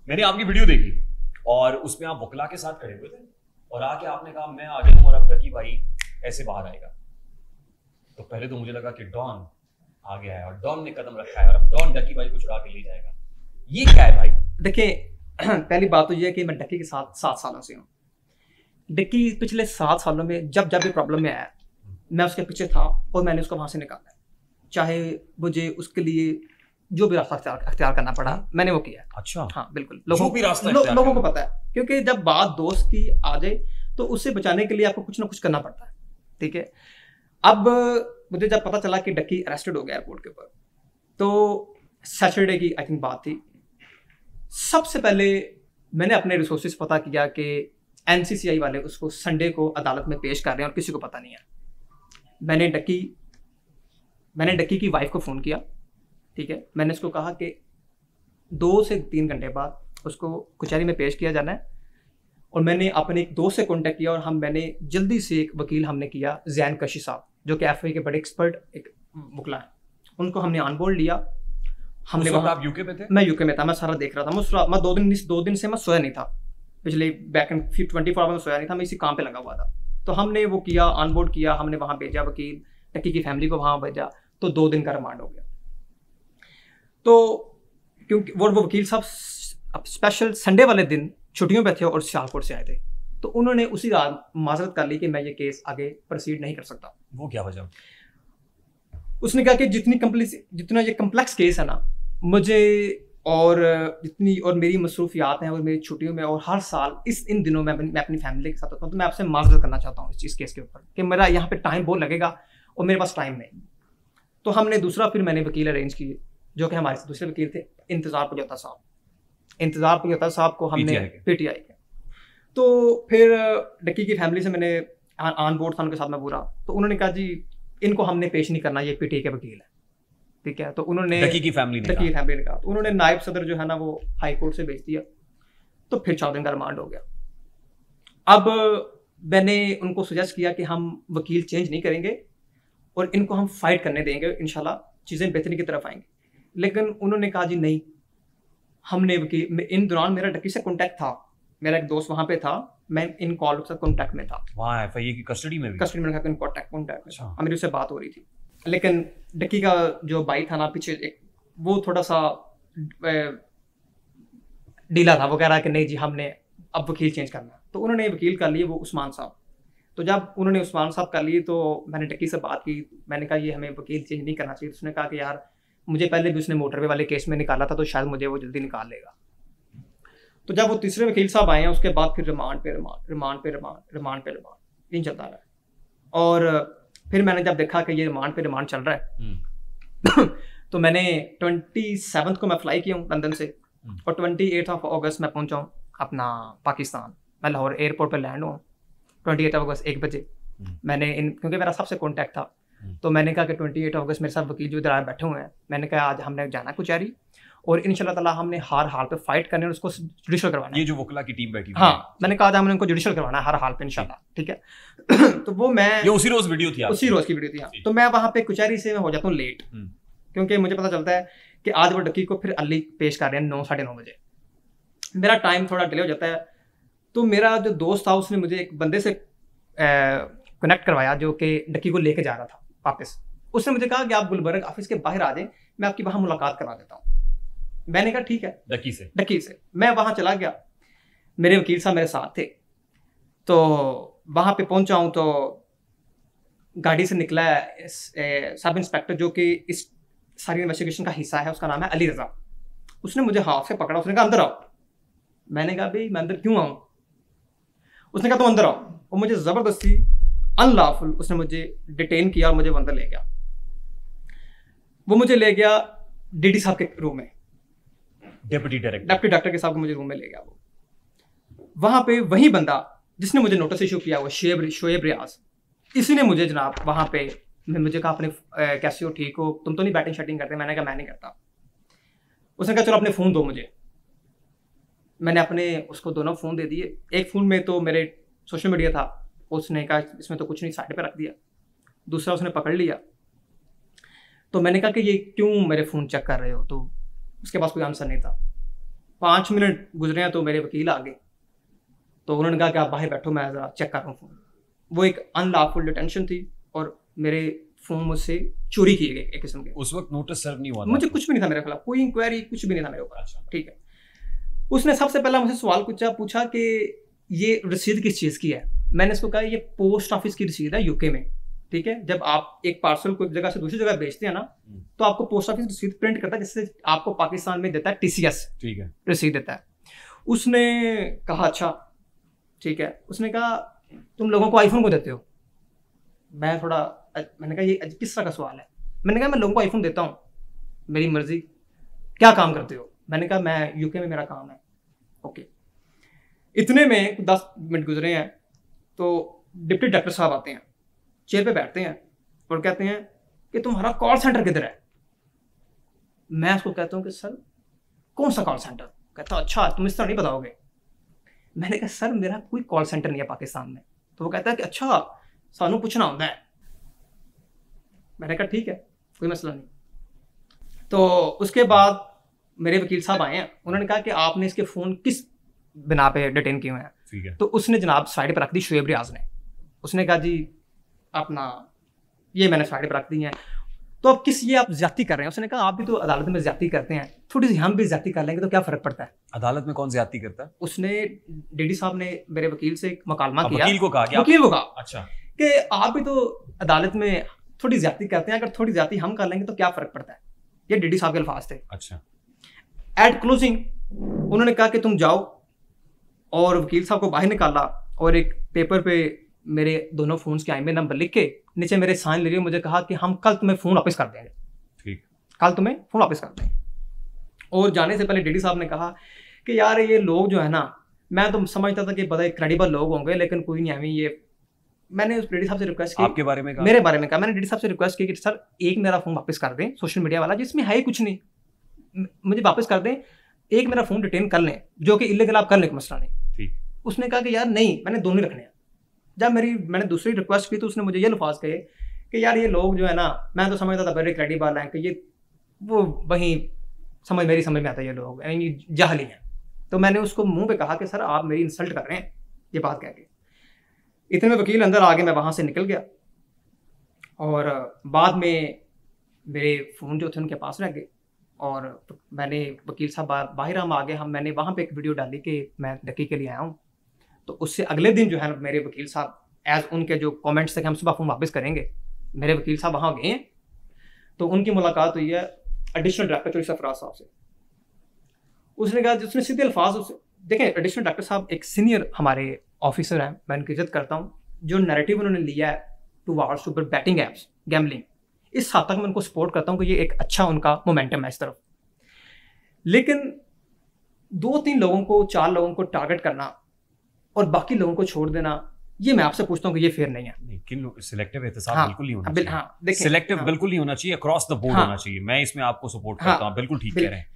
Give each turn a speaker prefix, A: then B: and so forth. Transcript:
A: मैंने आपकी वीडियो देखी और उसमें आप वकला के साथ खड़े हुए थे और आके आपने कहा मैं आ गया हूं और अब डकी भाई ऐसे बाहर आएगा। तो पहले तो मुझे लगा कि डॉन आ गया है और डॉन ने कदम रखा है और अब डॉन डकी भाई को छुड़ा के ले जाएगा। ये क्या है भाई?
B: देखिए पहली बात तो ये है कि मैं डक्की के साथ 7 सालों से हूँ। डक्की पिछले 7 सालों में जब जब भी प्रॉब्लम में आया मैं उसके पीछे था और मैंने उसको वहाँ से निकाला, चाहे मुझे उसके लिए जो भी रास्ता अख्तियार करना पड़ा मैंने वो किया।
A: अच्छा,
B: हाँ बिल्कुल,
A: लोगों
B: को पता है, क्योंकि जब बात दोस्त की आ जाए तो उससे बचाने के लिए आपको कुछ ना कुछ करना पड़ता है। ठीक है, अब मुझे जब पता चला कि डक्की अरेस्टेड हो गया एयरपोर्ट के ऊपर, तो सैटरडे की आई थिंक बात थी। सबसे पहले मैंने अपने रिसोर्सेज पता किया कि एनसीसीआई वाले उसको संडे को अदालत में पेश कर रहे हैं और किसी को पता नहीं है। मैंने डक्की की वाइफ को फ़ोन किया। ठीक है, मैंने उसको कहा कि 2 से 3 घंटे बाद उसको कचहरी में पेश किया जाना है और मैंने अपने एक दोस्त से कांटेक्ट किया और मैंने जल्दी से एक वकील हमने किया, जैन कशी साहब, जो कि एफआई के बड़े एक्सपर्ट एक वकला हैं, उनको हमने ऑन बोर्ड लिया। हमने वहाँ,
A: आप यूके में थे? मैं
B: यूके में था, मैं सारा देख रहा था। मैं 2 दिन से मैं सोया नहीं था, पिछले बैक एंड 24 आवर में सोया नहीं था, मैं इसी काम पे लगा हुआ था। तो हमने वो किया, ऑन बोर्ड किया, हमने वहाँ भेजा वकील, डक्की की फैमिली को वहाँ भेजा, तो 2 दिन का रिमांड हो गया। तो क्योंकि वो वकील साहब स्पेशल संडे वाले दिन छुट्टियों पे थे और सियालकोट से आए थे, तो उन्होंने उसी रात माजरत कर ली कि मैं ये केस आगे प्रोसीड नहीं कर सकता।
A: वो क्या वजह?
B: उसने कहा कि जितना ये कम्प्लेक्स केस है ना, मुझे और मेरी मसरूफियात हैं और मेरी छुट्टियों में और हर साल इन दिनों में मैं अपनी फैमिली के साथ होता हूँ, तो मैं आपसे माजरत करना चाहता हूँ इस केस के ऊपर कि मेरा यहाँ पे टाइम बहुत लगेगा और मेरे पास टाइम नहीं। तो हमने दूसरा फिर मैंने वकील अरेंज किए, जो कि हमारे दूसरे वकील थे इंतज़ार पजोता साहब को हमने पीटीआई के। तो फिर डक्की की फैमिली से मैंने ऑन बोर्ड था उनके साथ में पूरा, तो उन्होंने कहा जी इनको हमने पेश नहीं करना, ये पीटीआई के वकील है। ठीक है, तो उन्होंने
A: डक्की की फैमिली ने
B: कहा, तो उन्होंने नायब सदर जो है ना वो हाई कोर्ट से भेज दिया। तो फिर 4 दिन का रिमांड हो गया। अब मैंने उनको सजेस्ट किया कि हम वकील चेंज नहीं करेंगे और इनको हम फाइट करने देंगे, इंशाल्लाह चीज़ें बेहतरी की तरफ आएंगी। लेकिन उन्होंने कहा जी नहीं, हमने वकील, इन दौरान मेरा डक्की से कॉन्टैक्ट था, मेरा एक दोस्त वहाँ पे था, मैं इन कॉल से कॉन्टैक्ट में था,
A: वहाँ एफआईए की कस्टडी में
B: कॉन्टैक्ट में मेरी उससे बात हो रही थी। लेकिन डक्की का जो भाई था ना पीछे एक, वो थोड़ा सा ढीला था, वो कह रहा कि नहीं जी हमने अब वकील चेंज करना। तो उन्होंने वकील कर लिए, वो उस्मान साहब। तो जब उन्होंने उस्मान साहब कर लिए तो मैंने डक्की से बात की, मैंने कहा ये हमें वकील चेंज नहीं करना चाहिए। उसने कहा कि यार मुझे पहले भी उसने मोटरवे वाले केस में निकाला था, तो शायद मुझे वो जल्दी निकाल लेगा। तो जब वो तीसरे वकील साहब आए हैं उसके बाद फिर रिमांड पे इन चलता रहा। और फिर मैंने जब देखा कि ये रिमांड पे रिमांड चल रहा है तो मैंने 27 को मैं फ्लाई किया हूँ लंदन से और 28 अगस्त में पहुँचा हूँ अपना पाकिस्तान। मैं लाहौर एयरपोर्ट पर लैंड हुआ 28 अगस्त 1 बजे। मैंने क्योंकि मेरा सबसे कॉन्टैक्ट था, तो मैंने कहा कि 28 अगस्त मेरे साथ वकील जो इधर आए बैठे हुए हैं, मैंने कहा आज हमने जाना कचहरी और इंशाल्लाह ताला हमने हर हाल पे फाइट करने और उसको जुडिशल करवाना है।
A: ये जो वकला की टीम बैठी हुई
B: हाँ, मैंने कहा था हमने उनको जुडिशल करवाना है हर हाल पे इंशाल्लाह। ठीक है तो वो मैं
A: ये उसी रोज वीडियो थी
B: की वीडियो थी। हाँ, तो मैं वहाँ पे कचहरी से मैं हो जाता हूँ लेट, क्योंकि मुझे पता चलता है कि आज वो डक्की को फिर अली पेश कर रहे हैं 9 साढ़े 9 बजे। मेरा टाइम थोड़ा डिले हो जाता है। तो मेरा जो दोस्त था उसने मुझे एक बंदे से कनेक्ट करवाया जो कि डक्की को लेके जा रहा था वापस। उसने मुझे कहा कि आप गुलबर्ग ऑफिस के बाहर आ जाएं, मैं आपकी वहाँ मुलाकात करवा देता हूँ। मैंने कहा ठीक है। डक्की से मैं वहाँ चला गया, मेरे वकील साहब मेरे साथ थे। तो वहाँ पे पहुँचा हूँ तो गाड़ी से निकला सब इंस्पेक्टर जो कि इस सारी इन्वेस्टिगेशन का हिस्सा है, उसका नाम है अली रजा। उसने मुझे हाथ से पकड़ा, उसने कहा अंदर आओ। मैंने कहा भाई मैं अंदर क्यों आऊँ? उसने कहा तुम अंदर आओ। और मुझे ज़बरदस्ती अनलॉफुल उसने मुझे डिटेन किया और मुझे वो अंदर ले गया। वो मुझे ले गया डीडी साहब के रूम में,
A: डिप्टी
B: डायरेक्टर के साहब को मुझे रूम में ले गया। वो वहाँ पे वही बंदा जिसने मुझे नोटिस इशू किया हुआ शोएब रियाज, इसी ने मुझे जनाब वहाँ पे मुझे कहा अपने कैसे हो, ठीक हो, तुम तो नहीं बैटिंग शैटिंग करते? मैंने कहा मैं नहीं करता। उसने कहा चलो अपने फ़ोन दो मुझे। मैंने अपने उसको दोनों फ़ोन दे दिए। एक फ़ोन में तो मेरे सोशल मीडिया था, उसने कहा इसमें तो कुछ नहीं, साइड पे रख दिया। दूसरा उसने पकड़ लिया। तो मैंने कहा कि ये क्यों मेरे फ़ोन चेक कर रहे हो? तो उसके पास कोई आंसर नहीं था। 5 मिनट गुजरे हैं तो मेरे वकील आ गए, तो उन्होंने कहा कि आप बाहर बैठो, मैं ज़रा चेक कर रहा हूँ फ़ोन। वो एक अनलॉफुल डिटेंशन थी और मेरे फ़ोन मुझसे चोरी किए गए एक किस्म के।
A: उस वक्त नोटिस सर्व नहीं हुआ था?
B: मुझे कुछ भी नहीं था मेरे खिलाफ, कोई इंक्वायरी कुछ भी नहीं था मेरे ऊपर।
A: अच्छा।
B: ठीक है। उसने सबसे पहला मुझसे सवाल पूछा कि ये रसीद किस चीज़ की है। मैंने इसको कहा ये पोस्ट ऑफिस की रसीद है यूके में। ठीक है, जब आप एक पार्सल को एक जगह से दूसरी जगह भेजते हैं ना, तो आपको पोस्ट ऑफिस रसीद प्रिंट करता है, जिससे आपको पाकिस्तान में देता है TCS। ठीक है, रसीद देता है। उसने कहा अच्छा ठीक है। उसने कहा तुम लोगों को आईफोन को देते हो? मैंने कहा ये किस तरह का सवाल है? मैंने कहा मैं लोगों को आईफोन देता हूँ, मेरी मर्जी। क्या काम करते हो? मैंने कहा मैं यूके में मेरा काम है। ओके। इतने में 10 मिनट गुजरे हैं तो डिप्टी डायरेक्टर साहब आते हैं, चेयर पे बैठते हैं और कहते हैं कि तुम्हारा कॉल सेंटर किधर है? मैं उसको कहता हूँ कि सर कौन सा कॉल सेंटर? कहता अच्छा तुम इस तरह नहीं बताओगे। मैंने कहा सर मेरा कोई कॉल सेंटर नहीं है पाकिस्तान में। तो वो कहता है कि अच्छा सानू पूछना होता है। मैंने कहा ठीक है, कोई मसला नहीं। तो उसके बाद मेरे वकील साहब आए हैं, उन्होंने कहा कि आपने इसके फ़ोन किस बिना पे डिटेन किए हुए हैं? ठीक है। तो उसने जनाब साइड पर रख दी, शुएब रियाज ने। उसने कहा जी अपना ये मैंने साइड पर रख दी हैं, तो अब ये आप ज्यादती कर रहे हैं। उसने कहा आप भी तो अदालत में ज्यादती करते हैं, थोड़ी सी हम भी ज्यादती कर लेंगे तो क्या फ़र्क पड़ता है?
A: अदालत में कौन ज्यादती करता है? उसने
B: डीडी साहब ने मेरे वकील से मुकालमा किया,
A: वकील को कहा
B: अच्छा कि आप भी तो अदालत में थोड़ी ज्यादती करते हैं, अगर थोड़ी ज्यादती हम कर लेंगे तो क्या फ़र्क पड़ता है? ये डीडी साहब के अल्फाज थे।
A: अच्छा।
B: एट क्लोजिंग उन्होंने कहा कि तुम जाओ, और वकील साहब को बाहर निकाला और एक पेपर पे मेरे दोनों फ़ोन्स के IMEI नंबर लिख के नीचे मेरे साइन ले लिए। मुझे कहा कि हम कल तुम्हें फ़ोन वापस कर देंगे। ठीक, कल तुम्हें फ़ोन वापस कर देंगे। और जाने से पहले डीडी साहब ने कहा कि यार ये लोग जो है ना, मैं तो समझता था कि बड़े क्रेडिबल लोग होंगे, लेकिन कोई नहीं है ये। मैंने उस डीडी साहब से रिक्वेस्ट की,
A: आपके बारे में कहा?
B: मेरे बारे में कहा। मैंने डीडी साहब से रिक्वेस्ट की कि सर एक मेरा फ़ोन वापस कर दें, सोशल मीडिया वाला जिसमें है ही कुछ नहीं, मुझे वापस कर दें। एक मेरा फ़ोन डिटेन कर लें, जो कि इलीगल आप कर लें, मसला नहीं। ठीक। उसने कहा कि यार नहीं, मैंने दोनों रखने हैं। जब मैंने दूसरी रिक्वेस्ट की तो उसने मुझे ये अल्फाज कहे कि यार ये लोग जो है ना, मैं तो समझता था बड़े क्रेडिबल हैं कि ये वो वहीं मेरी समझ में आता है ये लोग यानी जाहली हैं। तो मैंने उसको मुंह पे कहा कि सर आप मेरी इंसल्ट कर रहे हैं, ये बात कह के। इतने में वकील अंदर आ गए, मैं वहाँ से निकल गया और बाद में मेरे फ़ोन जो थे उनके पास रह गए और मैंने वकील साहब बाहर हम आ गए, मैंने वहाँ पे एक वीडियो डाली कि मैं डकी के लिए आया हूँ। तो उससे अगले दिन जो है मेरे वकील साहब एज उनके जो कमेंट्स थे कि हम सुबह फ़ोन वापस करेंगे, मेरे वकील साहब वहाँ गए हैं। तो उनकी मुलाकात हुई है एडिशनल डायरेक्टर सरफराज साहब से। उसने कहा, उसने सीधे अल्फाज उससे, देखें एडिशनल डायरेक्टर साहब एक सीनियर हमारे ऑफिसर हैं, मैं उनकी इज्जत करता हूँ। जो नैरेटिव उन्होंने लिया है towards super betting apps, gambling, इस हद तक मैं उनको सपोर्ट करता हूँ कि ये एक अच्छा उनका मोमेंटम है इस तरफ। लेकिन 2-3 लोगों को, 4 लोगों को टारगेट करना और बाकी लोगों को छोड़ देना, ये मैं आपसे पूछता हूँ कि ये फेयर नहीं है।
A: नहीं, किन सिलेक्टिव एहतसाब बिल्कुल नहीं होना चाहिए।
B: हाँ, देखिए
A: सिलेक्टिव बिल्कुल नहीं होना चाहिए, अक्रॉस द बोर्ड होना चाहिए। मैं इसमें आपको सपोर्ट करता हूँ, बिल्कुल ठीक कह रहे हैं।